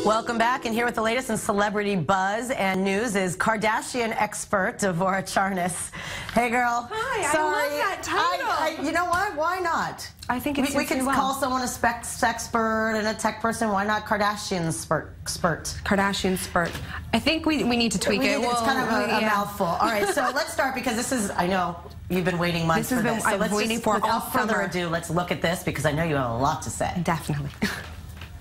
Welcome back, and here with the latest in celebrity buzz and news is Kardashian expert Devorah Charness. Hey, girl. Hi. Sorry. I love that title. You know what? Why not? I think it's we can call someone a sexpert and a tech person. Why not Kardashian spurt? Kardashian spurt. I think we need to tweak it. It's kind of a mouthful. All right, so let's start because this is, I know you've been waiting months for this. I've been waiting for without further ado, let's look at this because I know you have a lot to say. Definitely.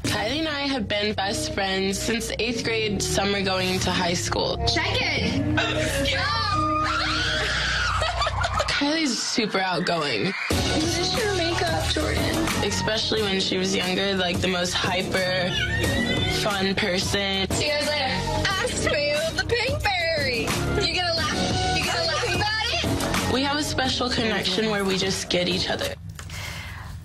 Kylie and I have been best friends since 8th grade summer going into high school. Check it! Kylie's super outgoing. Is this your makeup, Jordan? Especially when she was younger, like the most hyper, fun person. See you guys later. I'm Smooth the Pinkberry. You gonna laugh? You gonna laugh about it? We have a special connection where we just get each other.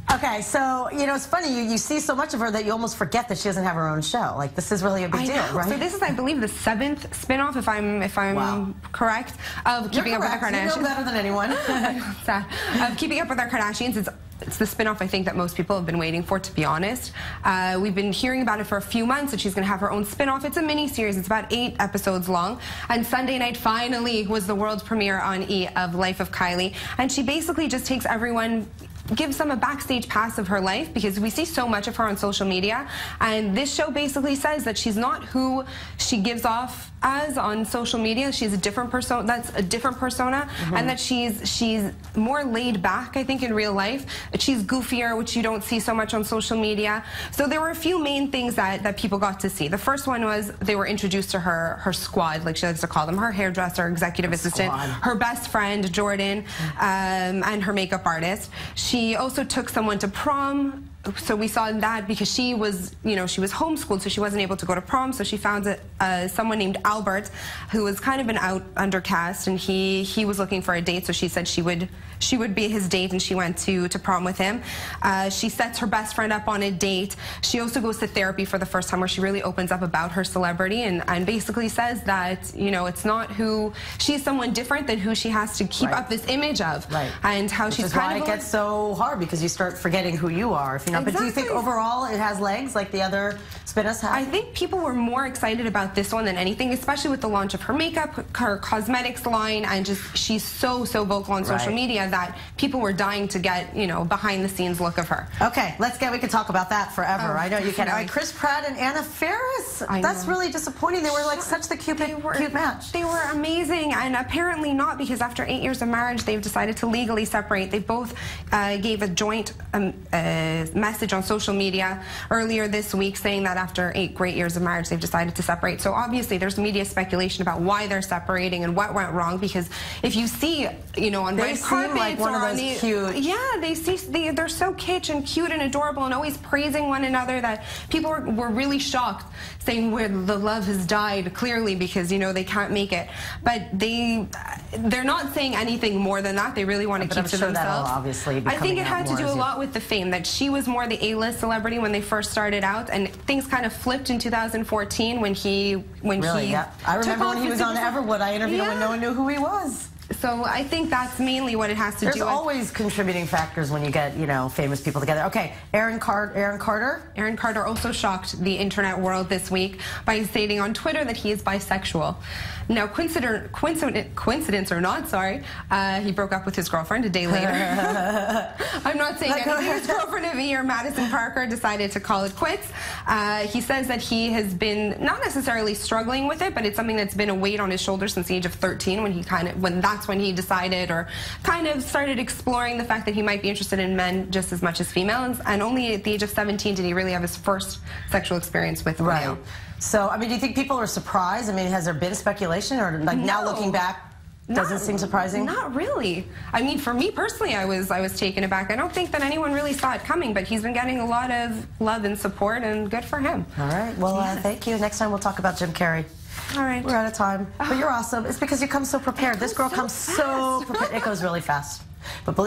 Okay, so, you know, it's funny, you see so much of her that you almost forget that she doesn't have her own show. Like, this is really a big deal, right? So this is, I believe, the 7th spinoff, if I'm correct, of Keeping Up with the Kardashians. You know better than anyone. Of Keeping Up with the Kardashians. It's the spinoff I think that most people have been waiting for, to be honest. We've been hearing about it for a few months, that she's going to have her own spinoff. It's a mini-series. It's about 8 episodes long. And Sunday night, finally, was the world premiere on E! Of Life of Kylie. And she basically just takes everyone, gives them a backstage pass of her life, because we see so much of her on social media, and this show basically says that she's not who she gives off as on social media. She's a different persona. That's a different persona, and that she's more laid back, I think, in real life. She's goofier, which you don't see so much on social media. So there were a few main things that people got to see. The first one was they were introduced to her squad, like she likes to call them, her hairdresser, executive assistant, her best friend Jordan, and her makeup artist. She also took someone to prom. So we saw that because she was, she was homeschooled, so she wasn't able to go to prom. So she found someone named Albert, who was kind of an undercast, and he was looking for a date. So she said she would be his date, and she went to prom with him. She sets her best friend up on a date. She also goes to therapy for the first time, where she really opens up about her celebrity and basically says that it's not who she's someone different than who she has to keep up this image of, and how she's kind of. It gets so hard because you start forgetting who you are if you're not. But do you think overall it has legs like the other spin-offs have? I think people were more excited about this one than anything, especially with the launch of her makeup, her cosmetics line, and just she's so vocal on social media that people were dying to get, behind the scenes look of her. Okay, we could talk about that forever. I know you can. Chris Pratt and Faris. That's really disappointing. They were like such the cute match. They were amazing, and apparently not, because after 8 years of marriage, they've decided to legally separate. They both gave a joint message on social media earlier this week saying that after 8 great years of marriage, they've decided to separate. So obviously there's media speculation about why they're separating and what went wrong, because if you see, on red carpets like one of those cute. Yeah, they're so kitsch and cute and adorable and always praising one another that people were really shocked, saying where the love has died, clearly, because they can't make it. But they're not saying anything more than that. They really want to keep to themselves. That'll obviously be I think it had to do a lot with the fame, that she was more the A-list celebrity when they first started out, and things kind of flipped in 2014 when he I remember when he was on Everwood. I interviewed him when no one knew who he was. So I think that's mainly what it has to do with. There's always contributing factors when you get, famous people together. Okay, Aaron Carter? Aaron Carter also shocked the internet world this week by stating on Twitter that he is bisexual. Now, coincidence or not, he broke up with his girlfriend a day later. I'm not saying anything. His girlfriend of a year, Madison Parker, decided to call it quits. He says that he has been not necessarily struggling with it, but it's something that's been a weight on his shoulders since the age of 13, that's when he decided, or kind of started exploring the fact that he might be interested in men just as much as females, and only at the age of 17 did he really have his first sexual experience with a male. So, do you think people are surprised? Has there been speculation, or now looking back, doesn't seem surprising? Not really. For me personally, I was taken aback. I don't think that anyone really saw it coming, but he's been getting a lot of love and support, and good for him. All right. Well, thank you. Next time we'll talk about Jim Carrey. All right. We're out of time. But you're awesome. It's because you come so prepared. This girl comes so prepared. It goes really fast. But believe